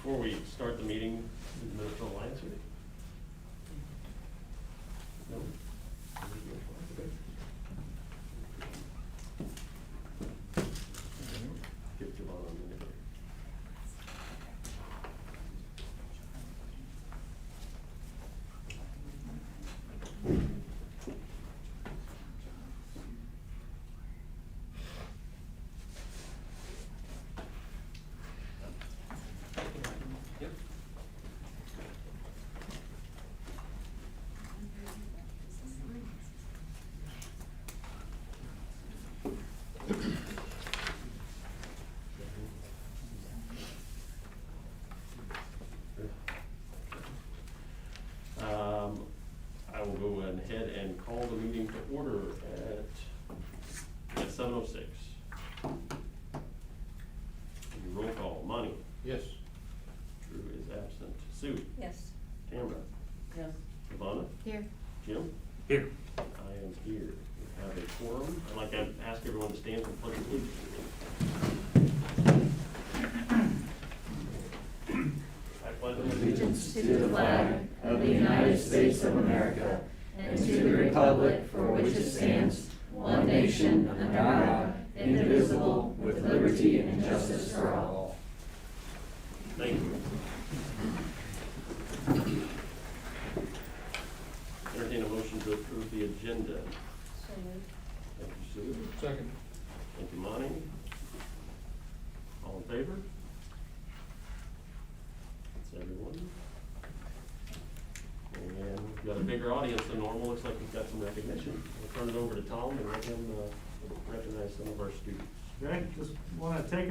Before we start the meeting, is the Minnesota Alliance here? No? Okay. Give Javon a minute here. Yep. I will go ahead and call the meeting to order at 7:06. Roll call. Monty? Yes. Drew is absent. Sue? Yes. Tamara? Yes. Ivana? Here. Jim? Here. I am here. We have a quorum. I'd like to ask everyone to stand for the pledge of allegiance. I pledge Allegiance to the flag of the United States of America and to the republic for which it stands, one nation, under God, indivisible, with liberty and justice for all. Thank you. Entertain a motion to approve the agenda. So moved. Thank you, Sue. Second. Thank you, Monty. All in favor? That's everyone. And we've got a bigger audience than normal. Looks like we've got some recognition. We'll turn it over to Tom and let him recognize some of our students. Okay, just want to take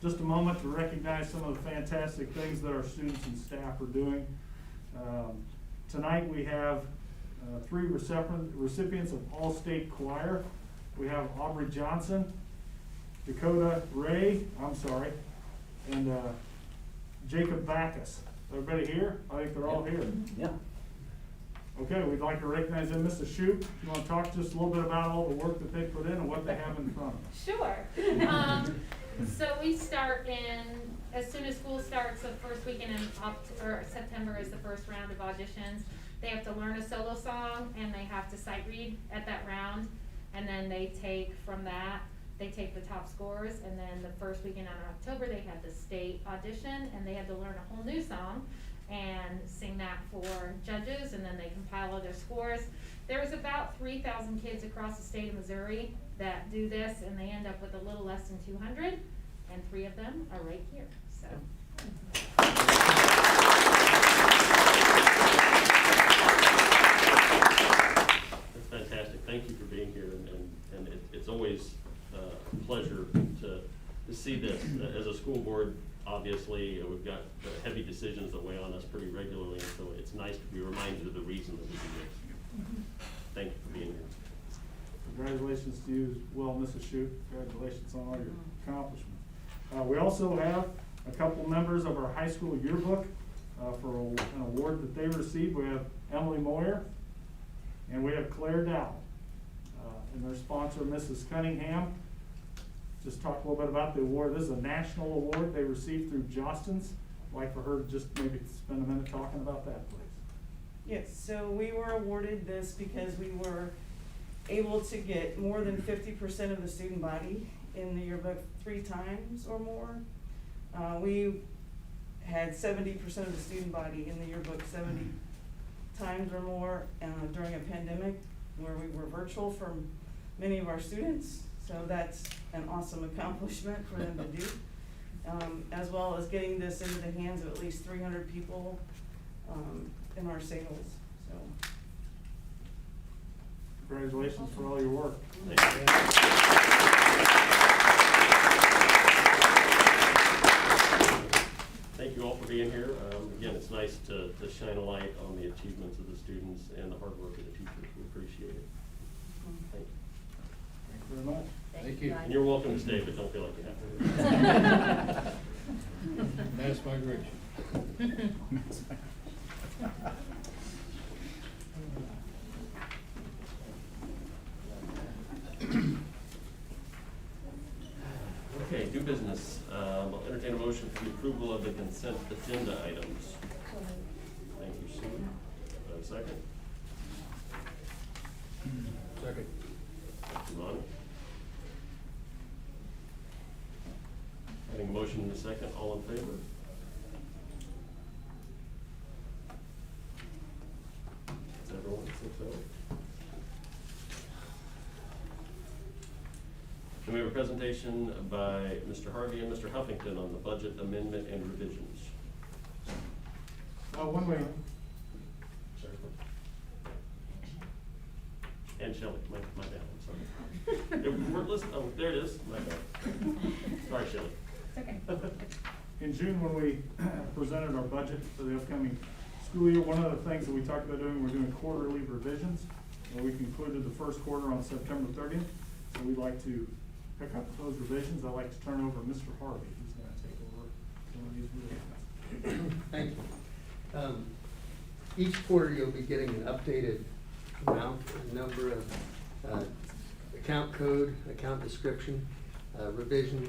just a moment to recognize some of the fantastic things that our students and staff are doing. Tonight we have 3 recipients of All-State Choir. We have Aubrey Johnson, Dakota Ray, and Jacob Backus. Everybody here? I think they're all here. Yeah. Okay, we'd like to recognize them. Mrs. Shoup, you want to talk just a little bit about all the work that they put in and what they have in front of them? Sure. So we start as soon as school starts, the first weekend in September is the first round of auditions. They have to learn a solo song and they have to sight read at that round. And then they take the top scores, and then the first weekend in October, they had the state audition and they had to learn a whole new song and sing that for judges, and then they compile all their scores. There's about 3,000 kids across the state of Missouri that do this, and they end up with a little less than 200, and 3 of them are right here, so. That's fantastic. Thank you for being here, and it's always a pleasure to see this. As a school board, obviously, we've got heavy decisions that weigh on us pretty regularly, and so it's nice to be reminded of the reason that we do this. Thank you for being here. Congratulations to you as well, Mrs. Shoup. Congratulations on all your accomplishments. We also have a couple members of our high school yearbook for an award that they received. We have Emily Moyer and we have Claire Dow. And their sponsor, Mrs. Cunningham. Just talk a little bit about the award. This is a national award they received through Jostens. I'd like for her to just maybe spend a minute talking about that, please. Yes, so we were awarded this because we were able to get more than 50% of the student body in the yearbook 3 times or more. We had 70% of the student body in the yearbook 70 times or more during a pandemic where we were virtual for many of our students. So that's an awesome accomplishment for them to do, as well as getting this into the hands of at least 300 people in our sales. So, Congratulations for all your work. Thank you. Thank you all for being here. Again, it's nice to shine a light on the achievements of the students and the hard work of the teachers. We appreciate it. Thank you. Thank you very much. Thank you. And you're welcome to stay, but don't feel like you have to. Mass migration. Okay, new business. entertain a motion for the approval of the consent agenda items. Thank you, Sue. Do I have a second? Second. Thank you, Lonnie. Having a motion in a second, all in favor? Is everyone 6-0? And we have a presentation by Mr. Harvey and Mr. Huffington on the budget amendment and revisions. One way, Sorry. And Shelley, my bad, I'm sorry. We're listening, oh, there it is, my bad. Sorry, Shelley. Okay. in June, when we presented our budget for the upcoming school year, one of the things that we talked about doing, we're doing quarterly revisions. And we concluded the first quarter on September 30th. So we'd like to pick up those revisions. I'd like to turn over to Mr. Harvey, who's gonna take over some of these revisions. Thank you. Each quarter, you'll be getting an updated amount, a number of account code, account description, revision,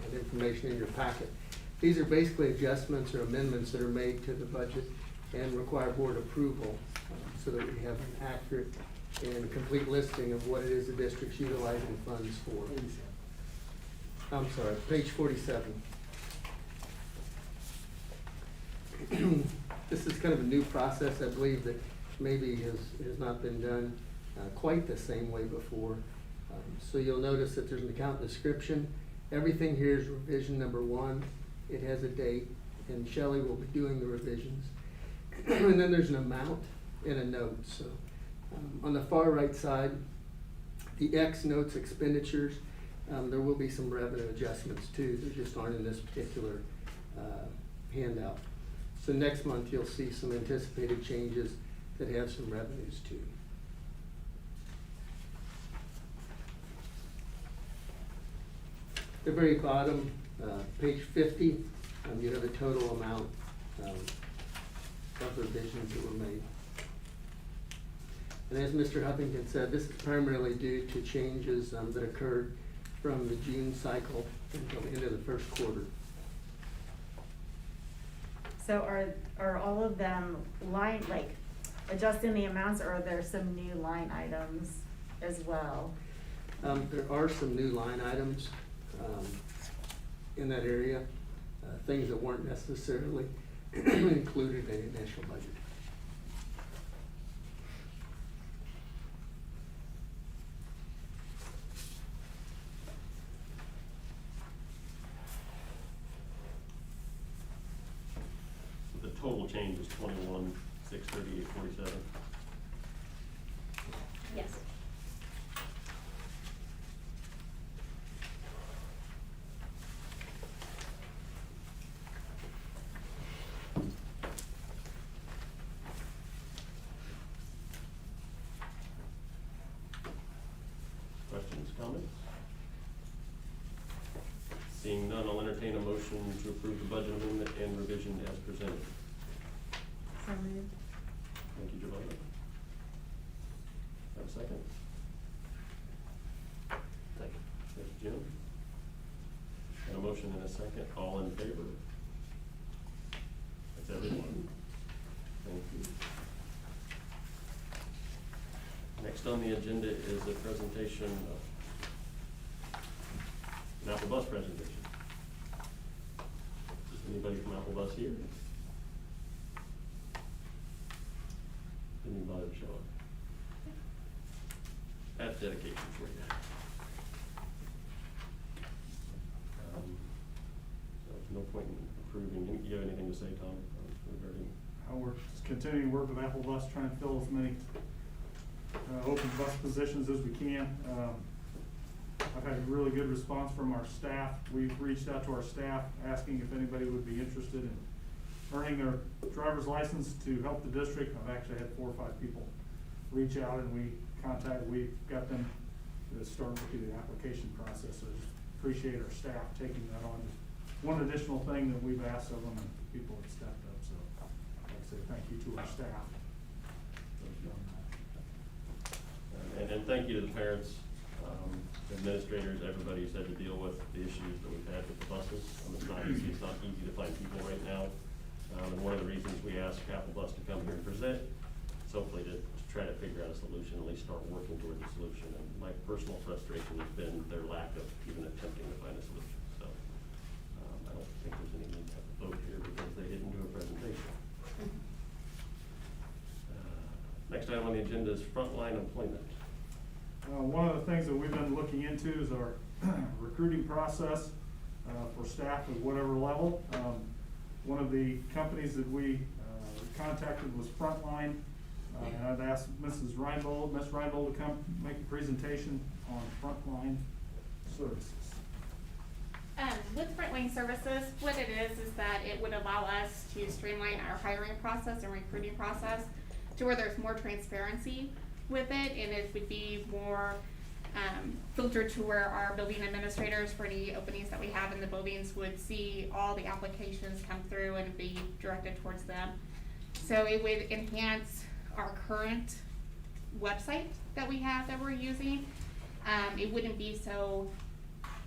and information in your packet. These are basically adjustments or amendments that are made to the budget and require board approval so that we have an accurate and complete listing of what it is the district's utilizing funds for. I'm sorry, page 47. This is kind of a new process, I believe, that maybe has not been done quite the same way before. So you'll notice that there's an account description. Everything here is revision number 1. It has a date, and Shelley will be doing the revisions. And then there's an amount and a note. So on the far right side, the X notes expenditures. There will be some revenue adjustments too. They just aren't in this particular handout. So next month, you'll see some anticipated changes that have some revenues too. The very bottom, page 50, you have a total amount of revisions that were made. And as Mr. Huffington said, this is primarily due to changes that occurred from the June cycle until the end of the first quarter. So are all of them adjusting the amounts, or are there some new line items as well? There are some new line items in that area, things that weren't necessarily included in the initial budget. The total change is 21,638.47. Yes. Questions, comments? Seeing none, I'll entertain a motion to approve the budget amendment and revision as presented. So moved. Thank you, Giovanna. Have a second? Thank you. Thank you, Jim. And a motion and a second, all in favor? That's everyone. Thank you. Next on the agenda is a presentation of an Apple Bus presentation. Is anybody from Apple Bus here? Didn't even bother to show up. That's dedication for you. So there's no point in approving. You have anything to say, Tom, regarding? We're just continuing to work with Apple Bus, trying to fill as many open bus positions as we can. I've had a really good response from our staff. We've reached out to our staff asking if anybody would be interested in earning their driver's license to help the district. I've actually had 4 or 5 people reach out, and we've got them to start looking at the application process. So I just appreciate our staff taking that on. Just one additional thing that we've asked of them, and people have stepped up. So I'd like to say thank you to our staff. And thank you to the parents. administrators, everybody's had to deal with the issues that we've had with the buses. It's not easy to find people right now. And one of the reasons we asked Capital Bus to come here and present is hopefully to try to figure out a solution, at least start working towards a solution. And my personal frustration has been their lack of even attempting to find a solution. So I don't think there's any need to have a vote here because they didn't do a presentation. Next item on the agenda is frontline employment. One of the things that we've been looking into is our recruiting process for staff at whatever level. One of the companies that we contacted was Frontline. And I've asked Ms. Reinbold to come make a presentation on Frontline services. With Frontline Services, what it is that it would allow us to streamline our hiring process and recruiting process to where there's more transparency with it, and it would be more filtered to where our building administrators for any openings that we have in the buildings would see all the applications come through and be directed towards them. So it would enhance our current website that we have that we're using. It wouldn't be so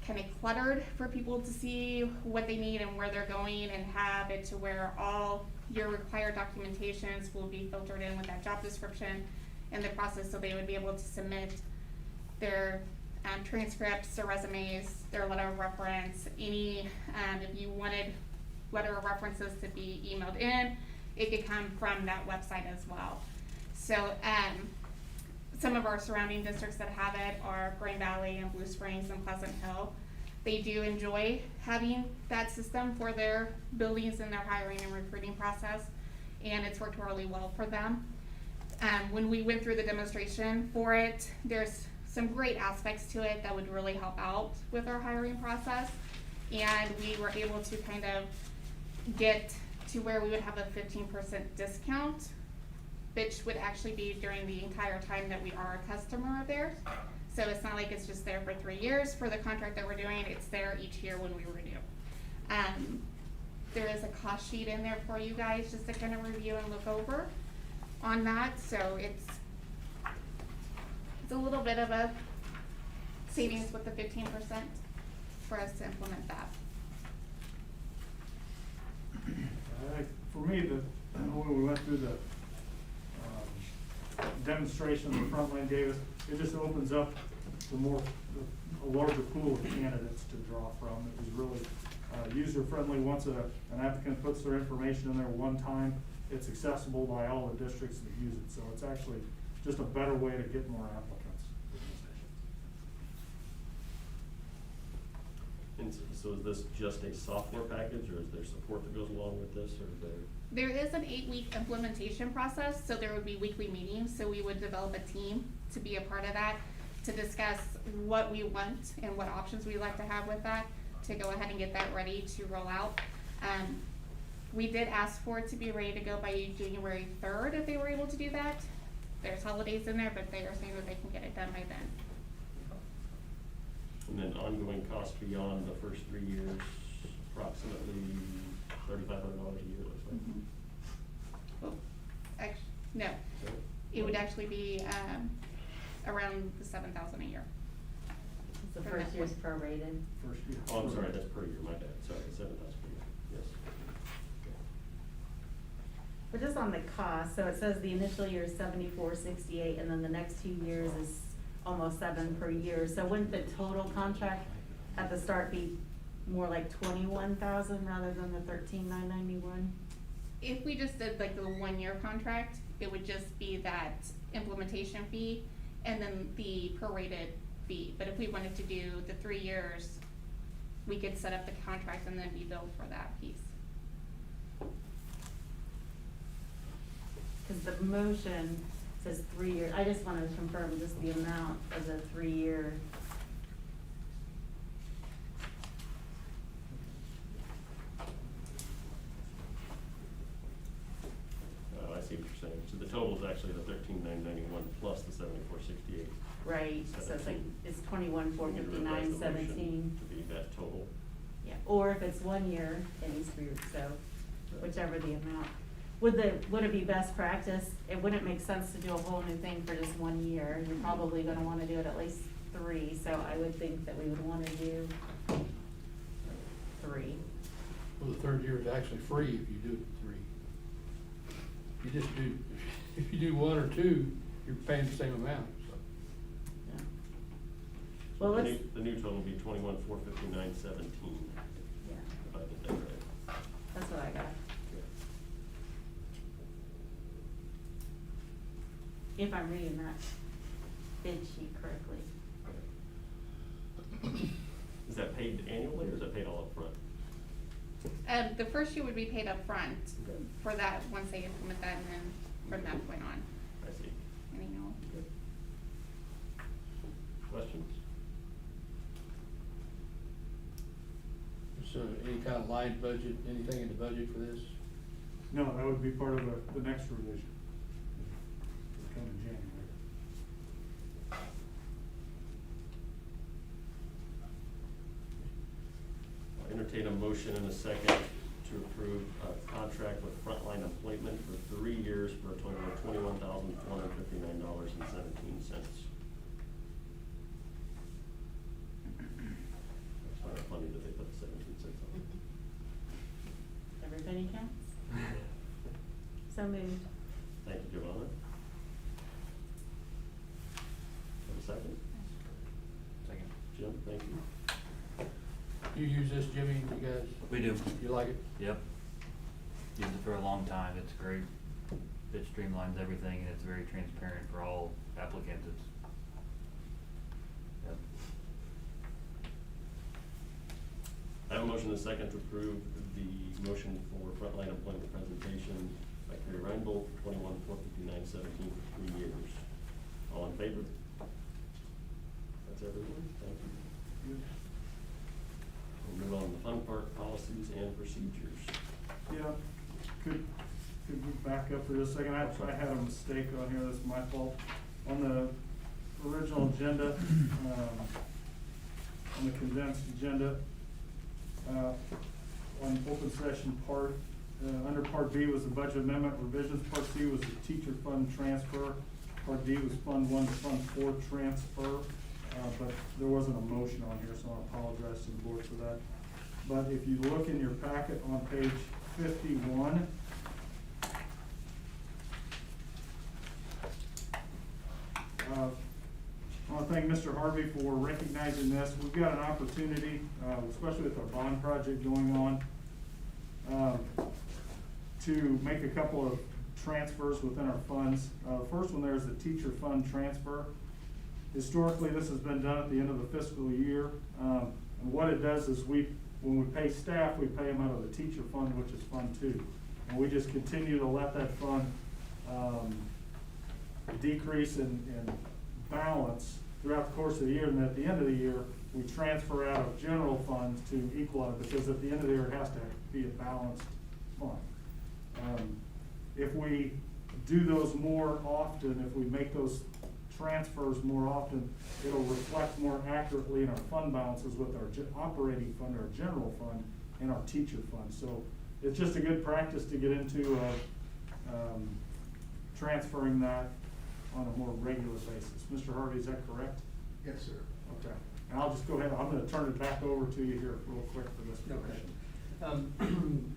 kind of cluttered for people to see what they need and where they're going, and have it to where all your required documentations will be filtered in with that job description and the process, so they would be able to submit their transcripts, their resumes, their letter of reference, any, if you wanted letter of references to be emailed in, it could come from that website as well. So some of our surrounding districts that have it are Green Valley and Blue Springs and Pleasant Hill. They do enjoy having that system for their buildings and their hiring and recruiting process, and it's worked really well for them. When we went through the demonstration for it, there's some great aspects to it that would really help out with our hiring process, and we were able to kind of get to where we would have a 15% discount, which would actually be during the entire time that we are a customer of theirs. So it's not like it's just there for 3 years for the contract that we're doing, it's there each year when we renew. There is a cost sheet in there for you guys just to kind of review and look over on that, so it's a little bit of a savings with the 15% for us to implement that. For me, when we went through the demonstration that Frontline gave us, it just opens up a larger pool of candidates to draw from. It was really user-friendly. Once an applicant puts their information in there one time, it's accessible by all the districts that use it. So it's actually just a better way to get more applicants. And so is this just a software package, or is there support that goes along with this, or is there? There is an 8-week implementation process, so there would be weekly meetings, so we would develop a team to be a part of that, to discuss what we want and what options we'd like to have with that, to go ahead and get that ready to roll out. We did ask for it to be ready to go by January 3rd if they were able to do that. There's holidays in there, but they are saying that they can get it done by then. And then ongoing costs beyond the first 3 years, approximately $3,500 a year, looks like. Well, no, it would actually be around the $7,000 a year. The first year's prorated. First year. Oh, I'm sorry, that's per year, my bad, sorry, 7,000 per year, yes. But just on the cost, so it says the initial year is $74.68, and then the next 2 years is almost $7 per year. So wouldn't the total contract at the start be more like $21,000 rather than the $13,991? If we just did like the 1-year contract, it would just be that implementation fee and then the prorated fee. But if we wanted to do the 3 years, we could set up the contract and then be billed for that piece. Cause the motion says 3 years. I just wanted to confirm just the amount of the 3 year. I see what you're saying. So the total is actually the $13,991 plus the $74.68. Right, so it's like, it's 21,459.17. To be that total. Yeah, or if it's 1 year, it needs to be, so whichever the amount. Would it be best practice? It wouldn't make sense to do a whole new thing for just 1 year. You're probably gonna wanna do it at least 3, so I would think that we would wanna do 3. Well, the third year is actually free if you do it 3. You just do, if you do 1 or 2, you're paying the same amount, so. Yeah. Well, The let's, new- The new total will be 21,459.17, yeah, if I did that right. that's what I got. If I'm reading that bid sheet correctly. Is that paid annually, or is that paid all upfront? The first year would be paid up front for that, once they implement that, and then from that point on, I see. annual. Questions? So any kind of line budget, anything in the budget for this? No, that would be part of the next revision. Coming January. I'll entertain a motion in a second to approve a contract with Frontline Employment for 3 years for a total of $21,459.17. It's kind of funny that they put 17 cents on it. Every penny counts. So moved. Thank you, Giovanna. Have a second? Second. Jim, thank you. You use this, Jimmy, you guys? We do. You like it? Yep. Used it for a long time. It's great. It streamlines everything and it's very transparent for all applicants. It's, yep. I have a motion and a second to approve the motion for Frontline Employment presentation by Kerry Reinbold for 21,459.17 for 3 years. All in favor? That's everyone. Thank you. We'll move on to the fun part, policies and procedures. Yeah, could we back up for just a second? I had a mistake on here, that's my fault. On the original agenda, on the condensed agenda, on open session part, under part B was the budget amendment revisions, part C was the teacher fund transfer, part D was fund 1 to fund 4 transfer. But there wasn't a motion on here, so I apologize to the board for that. But if you look in your packet on page 51, I want to thank Mr. Harvey for recognizing this. We've got an opportunity, especially with our bond project going on, to make a couple of transfers within our funds. First one there is the teacher fund transfer. Historically, this has been done at the end of the fiscal year. And what it does is when we pay staff, we pay them out of the teacher fund, which is Fund 2. And we just continue to let that fund decrease in balance throughout the course of the year. And at the end of the year, we transfer out of general funds to equalize, because at the end of the year, it has to be a balanced fund. If we do those more often, if we make those transfers more often, it'll reflect more accurately in our fund balances with our operating fund, our general fund, and our teacher fund. So it's just a good practice to get into transferring that on a more regular basis. Mr. Harvey, is that correct? Yes, sir. Okay. And I'll just go ahead, I'm gonna turn it back over to you here real quick for this question.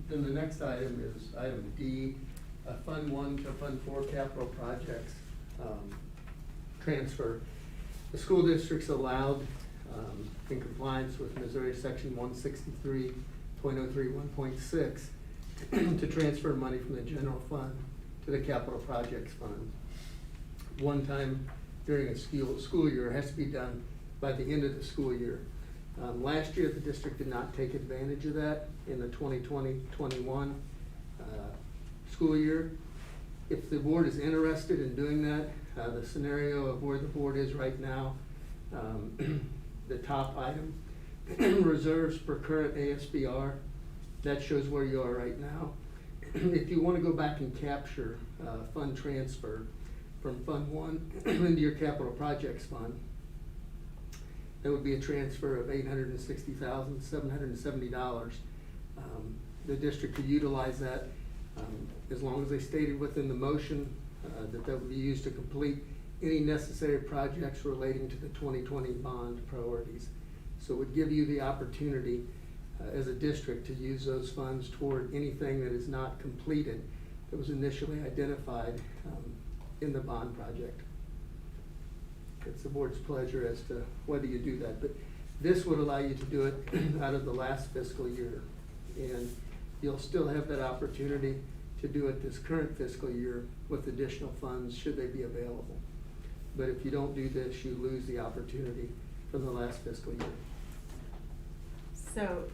Then the next item is item D, Fund 1 to Fund 4 capital projects transfer. The school district's allowed, in compliance with Missouri Section 163.031.6, to transfer money from the general fund to the capital projects fund. One time during a school year, it has to be done by the end of the school year. Last year, the district did not take advantage of that in the 2020-21 school year. If the board is interested in doing that, the scenario of where the board is right now, the top item, reserves per current ASBR, that shows where you are right now. If you want to go back and capture fund transfer from Fund 1 into your capital projects fund, that would be a transfer of $860,770. The district could utilize that as long as they stated within the motion that would be used to complete any necessary projects relating to the 2020 bond priorities. So it would give you the opportunity as a district to use those funds toward anything that is not completed that was initially identified in the bond project. It's the board's pleasure as to whether you do that, but this would allow you to do it out of the last fiscal year. And you'll still have that opportunity to do it this current fiscal year with additional funds should they be available. But if you don't do this, you lose the opportunity from the last fiscal year. So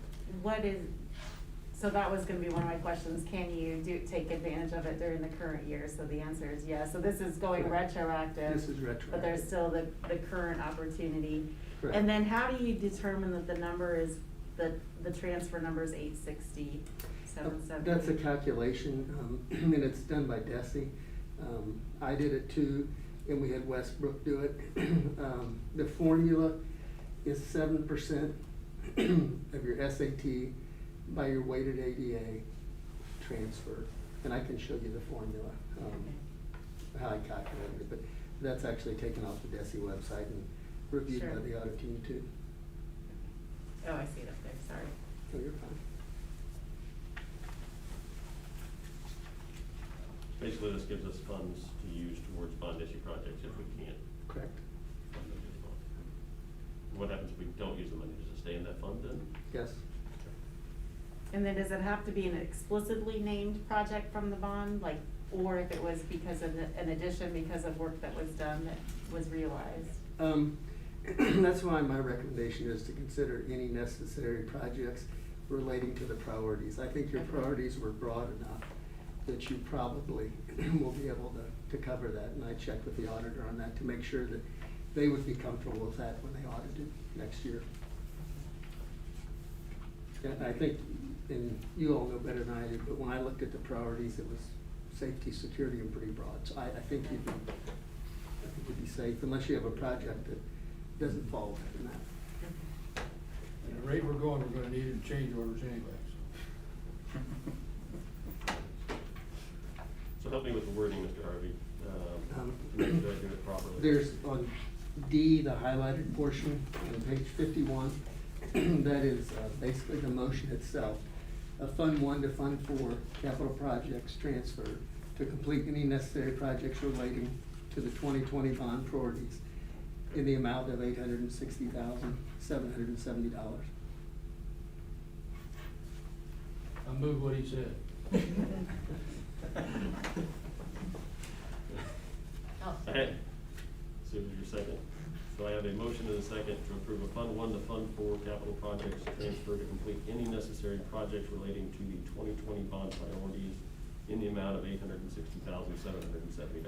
so that was gonna be one of my questions, can you take advantage of it during the current year? So the answer is yes, so this is going Correct. retroactive. This is retroactive. But there's still the current opportunity. Correct. And then how do you determine that the number is, the transfer number is 860,770? That's a calculation, and it's done by DESI. I did it too, and we had Westbrook do it. The formula is 7% of your SAT by your weighted ADA transfer. And I can show you the formula, how I calculated it, but that's actually taken off the DESI website and reviewed by Sure. the audit team too. Oh, I see it up there, sorry. So you're fine. Basically, this gives us funds to use towards bond issue projects if we can't Correct. fund them as well. What happens if we don't use the money? Does it stay in that fund then? Yes. And then does it have to be an explicitly named project from the bond, like, or if it was because of an addition because of work that was done that was realized? That's why my recommendation is to consider any necessary projects relating to the priorities. I think your Okay. priorities were broad enough that you probably will be able to cover that. And I checked with the auditor on that to make sure that they would be comfortable with that when they audited next year. And I think, and you all know better than I do, but when I looked at the priorities, it was safety, security, and pretty broad. So I think you'd be safe unless you have a project that doesn't fall within that. At the rate we're going, we're gonna need to change orders anyway, so. So help me with the wording, Mr. Harvey, to make sure I do it properly. There's on D, the highlighted portion on page 51, that is basically the motion itself. Fund 1 to Fund 4, capital projects transfer to complete any necessary projects relating to the 2020 bond priorities in the amount of $860,770. I move what he said. Okay, so your second. So I have a motion and a second to approve a Fund 1 to Fund 4 capital projects transfer to complete any necessary projects relating to the 2020 bond priorities in the amount of $860,770.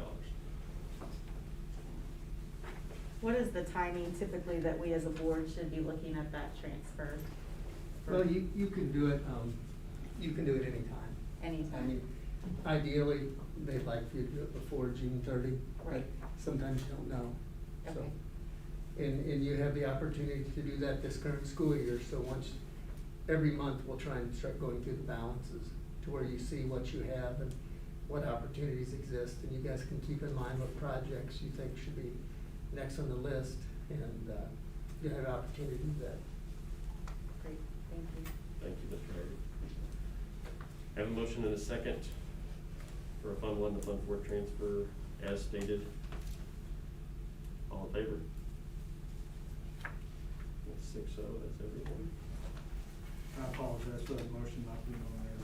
What is the timing typically that we as a board should be looking at that transfer? Well, you can do it anytime. Anytime. I mean, ideally, they'd like for you to do it before June 30. but Right. Sometimes you don't know, so. Okay. And you have the opportunity to do that this current school year, so every month, we'll try and start going through the balances to where you see what you have and what opportunities exist, and you guys can keep in mind what projects you think should be next on the list, and you have an opportunity to do that. Great, thank you. Thank you, Mr. Harvey. I have a motion and a second for a Fund 1 to Fund 4 transfer as stated. All in favor? That's 6-0, that's everyone. I apologize for that motion not being on there.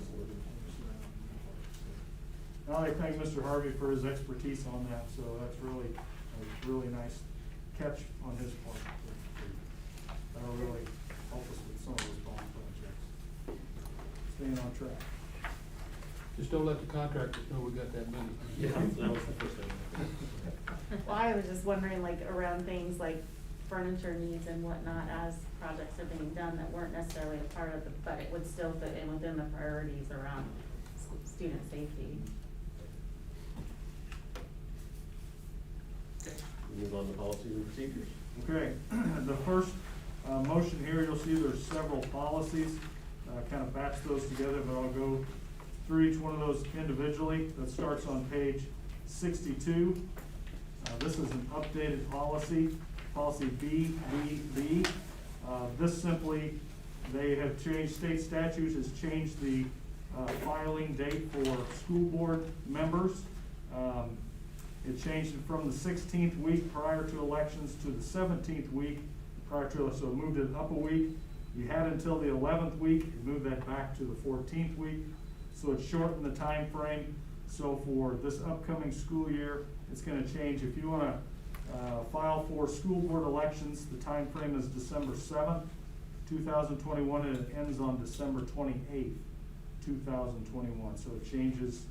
I'd like to thank Mr. Harvey for his expertise on that, so that's really a really nice catch on his part. That'll really help us with some of those bond projects. Staying on track. Just don't let the contractors know we got that money. Yeah, that was the first thing. Well, I was just wondering, like, around things like furniture needs and whatnot as projects are being done that weren't necessarily a part of but it would still fit in within the priorities around student safety. We move on to policies and procedures. Okay, the first motion here, you'll see there's several policies, kind of batch those together, but I'll go through each one of those individually. That starts on page 62. This is an updated policy, policy BBB. This simply, they have changed, state statutes has changed the filing date for school board members. It changed it from the 16th week prior to elections to the 17th week prior to, so it moved it up a week. You had until the 11th week, it moved that back to the 14th week. So it shortened the time frame. So for this upcoming school year, it's gonna change. If you wanna file for school board elections, the time frame is December 7th, 2021, and it ends on December 28th, 2021. So it changes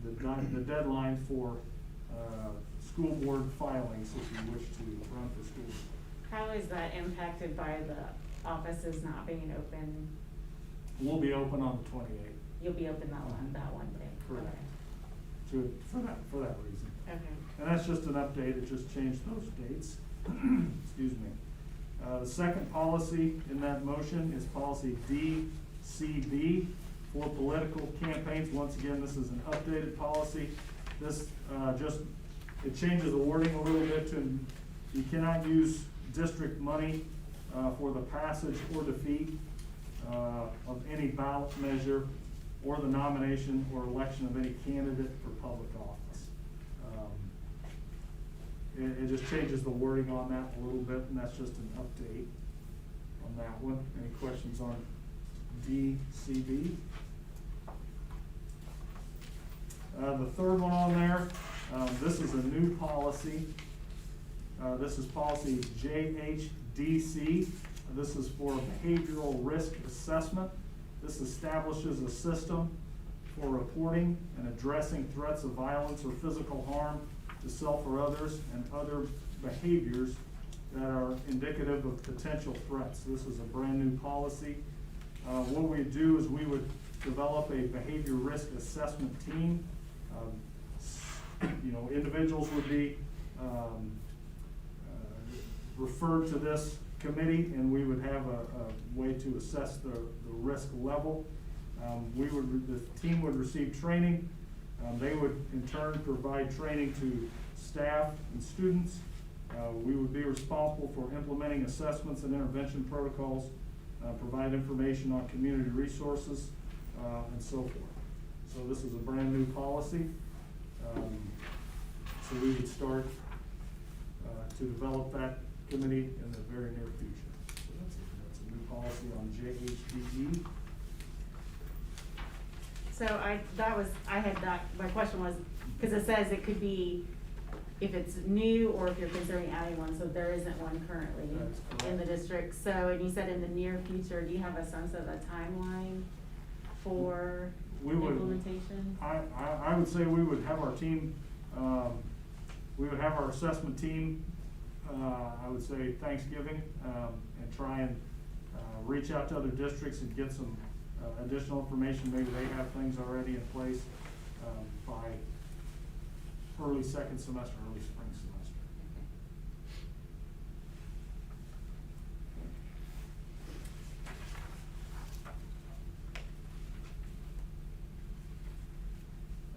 the deadline for school board filings if you wish to run for school. How is that impacted by the offices not being open? We'll be open on the 28th. You'll be open that one day? Correct. For that reason. Okay. And that's just an update, it just changed those dates. Excuse me. The second policy in that motion is policy DCB for political campaigns. Once again, this is an updated policy. This it changes the wording a little bit to, you cannot use district money for the passage or defeat of any ballot measure or the nomination or election of any candidate for public office. It just changes the wording on that a little bit, and that's just an update on that one. Any questions on DCB? The third one on there, this is a new policy. This is policy JHDC. This is for behavioral risk assessment. This establishes a system for reporting and addressing threats of violence or physical harm to self or others and other behaviors that are indicative of potential threats. This is a brand new policy. What we do is we would develop a behavior risk assessment team. Individuals would be referred to this committee, and we would have a way to assess the risk level. The team would receive training. They would in turn provide training to staff and students. We would be responsible for implementing assessments and intervention protocols, provide information on community resources, and so forth. So this is a brand new policy. So we would start to develop that committee in the very near future. So that's a new policy on JHDE. So my question was, because it says it could be if it's new or if you're considering adding one, so there isn't one currently That's correct. in the district. So, and you said in the near future, do you have a sense of a timeline for implementation? I would say we would have our team, we would have our assessment team, I would say Thanksgiving, and try and reach out to other districts and get some additional information. Maybe they have things already in place by early second semester, early spring semester.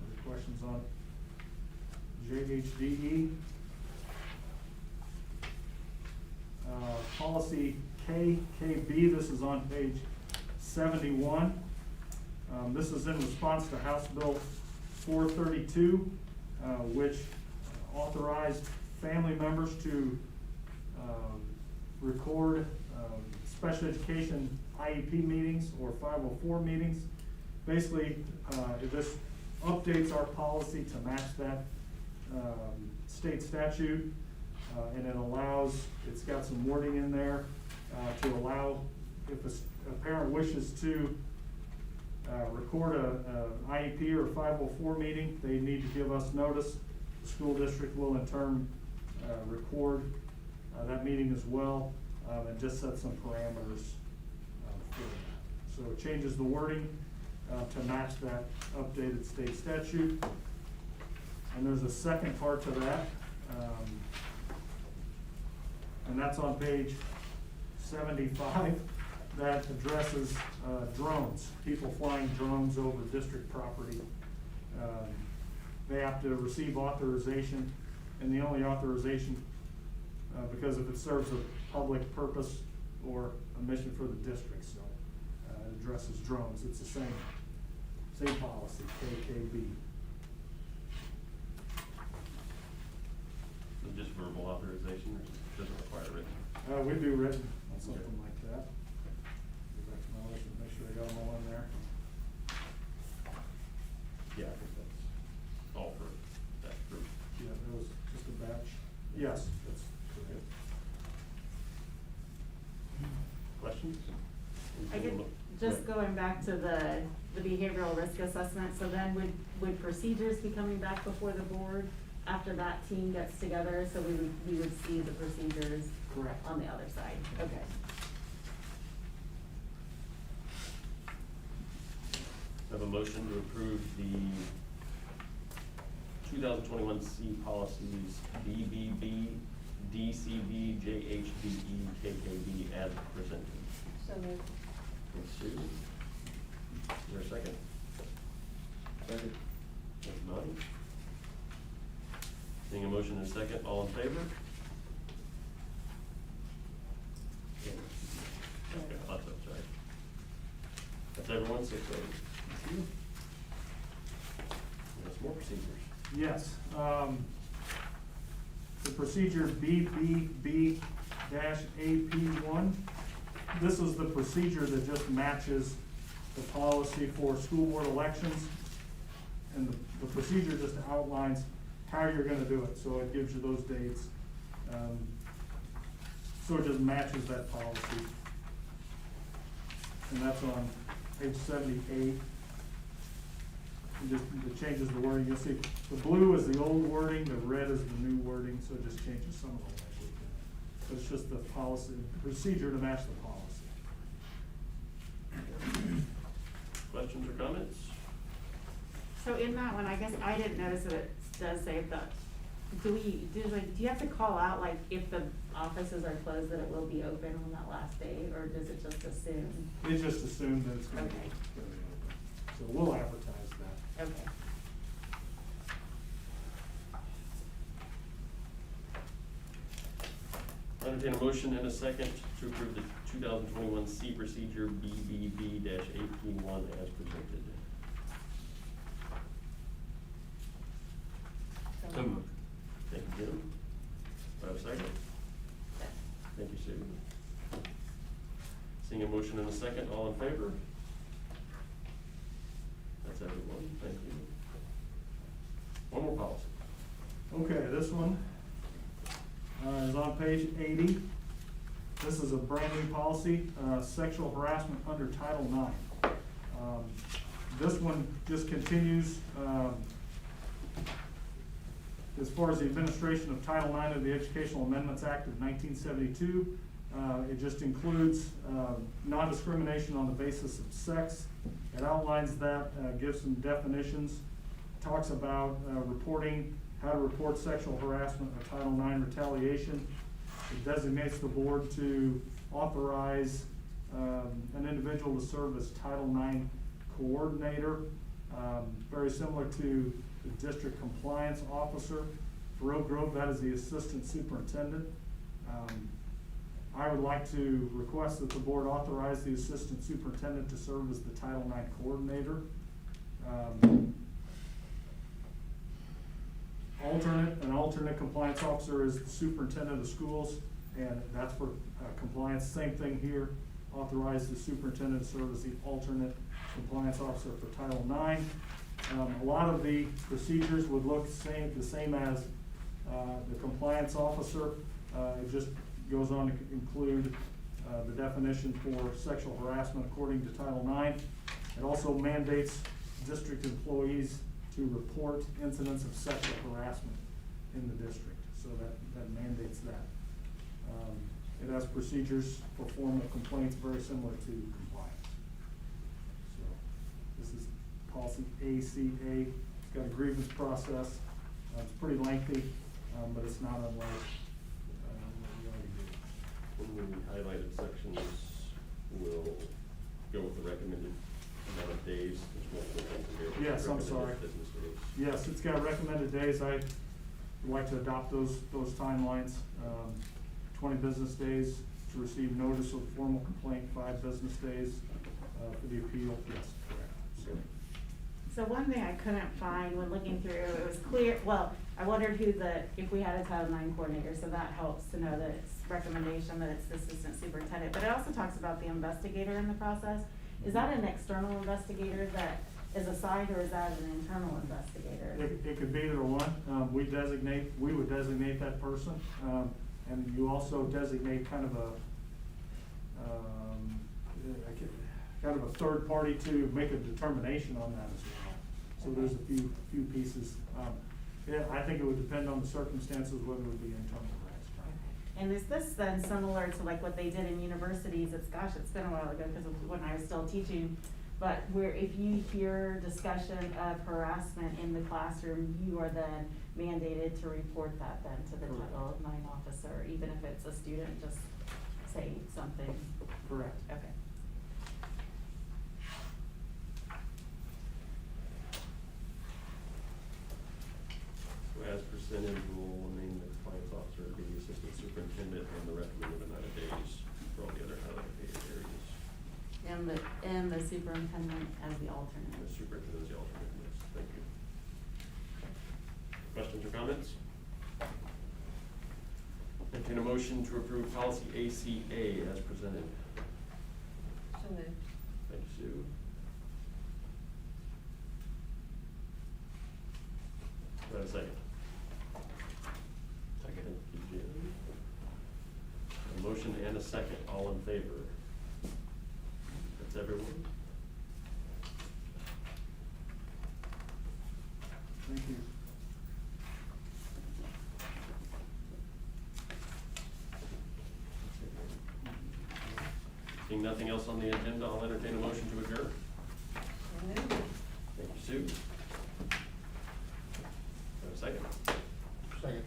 Other questions on JHDE? Policy KKB, this is on page 71. This is in response to House Bill 432, which authorized family members to record special education IEP meetings or 504 meetings. Basically, this updates our policy to match that state statute, and it allows, it's got some wording in there to allow, if a parent wishes to record a IEP or 504 meeting, they need to give us notice. The school district will in turn record that meeting as well, and just set some parameters for that. So it changes the wording to match that updated state statute. And there's a second part to that, and that's on page 75. That addresses drones, people flying drones over district property. They have to receive authorization and the only authorization, because if it serves a public purpose or a mission for the district, so, it addresses drones, it's the same policy, KKB. So just verbal authorization, or doesn't require written? We do written on something like that. Go back to my list and make sure I got them all in there. Yeah, I think that's all for that group. Yeah, that was just a batch. Yes, that's correct. Questions? I get, just going back to the behavioral risk assessment, so then would procedures be coming back before the board after that team gets together? So we would see the procedures Correct. on the other side, okay. I have a motion to approve the 2021 C policies BBB, DCB, JHBE, KKB as presented. So moved. Thanks, Sue. Is there a second? Second. Thanks, Bonnie. Seeing a motion and a second, all in favor? Okay, lots of, sorry. That's everyone, 6:30. There's more procedures. Yes, the procedure BBB-AP1, this is the procedure that just matches the policy for school board elections. And the procedure just outlines how you're gonna do it, so it gives you those dates. So it just matches that policy. And that's on page 78. It changes the wording. You'll see the blue is the old wording, the red is the new wording, so it just changes some of the language. But it's just the policy, the procedure to match the policy. Questions or comments? So in that one, I guess I didn't notice that it does say that, do you have to call out, like, if the offices are closed, that it will be open on that last day, or does it just assume? They just assume that it's gonna be Okay. open. So we'll advertise that. Okay. I entertain a motion and a second to approve the 2021 C procedure BBB-AP1 as presented. So moved. Thank you, Jim. Do I have a second? Thank you, Sue. Seeing a motion and a second, all in favor? That's everyone, thank you. One more policy. Okay, this one is on page 80. This is a brand new policy, sexual harassment under Title IX. This one just continues, as far as the administration of Title IX of the Educational Amendments Act of 1972. It just includes non-discrimination on the basis of sex. It outlines that, gives some definitions, talks about reporting, how to report sexual harassment or Title IX retaliation. It designates the board to authorize an individual to serve as Title IX coordinator, very similar to the district compliance officer. For Oak Grove, that is the assistant superintendent. I would like to request that the board authorize the assistant superintendent to serve as the Title IX coordinator. An alternate compliance officer is the superintendent of schools, and that's for compliance. Same thing here. Authorize the superintendent to serve as the alternate compliance officer for Title IX. A lot of the procedures would look the same as the compliance officer. It just goes on to include the definition for sexual harassment according to Title IX. It also mandates district employees to report incidents of sexual harassment in the district, so that mandates that. It has procedures for formal complaints very similar to compliance. So this is policy ACA. It's got a grievance process. It's pretty lengthy, but it's not unlike what we already do. When we highlighted sections, we'll go with the recommended amount of days. There's multiple things here. Yes, I'm Recommended sorry. business days. Yes, it's got recommended days. I we'd like to adopt those timelines. 20 business days to receive notice of formal complaint, 5 business days, for the appeal, yes, correct. So one thing I couldn't find when looking through, it was clear, well, I wondered if we had a Title IX coordinator, so that helps to know that it's recommendation that it's the assistant superintendent. But it also talks about the investigator in the process. Is that an external investigator that is assigned, or is that an internal investigator? It could be either one. We would designate that person, and you also designate kind of a third party to make a determination on that as well. So there's a few pieces. Yeah, I think it would depend on the circumstances, whether it would be internal or external. And is this then similar to like what they did in universities? It's been a while ago because of when I was still teaching. But where if you hear discussion of harassment in the classroom, you are then mandated to report that then to the Title IX officer, even if it's a student just saying something. Correct. Okay. So as percentage, we'll name the compliance officer to be the assistant superintendent and the recommended amount of days for all the other highlighted areas. And the superintendent as the alternate. The superintendent is the alternate, yes, thank you. Questions or comments? Entertain a motion to approve policy ACA as presented. So moved. Thank you, Sue. Do I have a second? Second. Thank you, Jen. A motion and a second, all in favor? That's everyone? Thank you. Seeing nothing else on the agenda, I'll entertain a motion to adjourn. So moved. Thank you, Sue. Do I have a second? Second.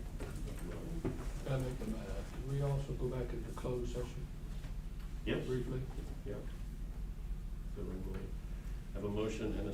Can I make them, did we also go back into closed session Yes. briefly? Yep. So we have a motion and a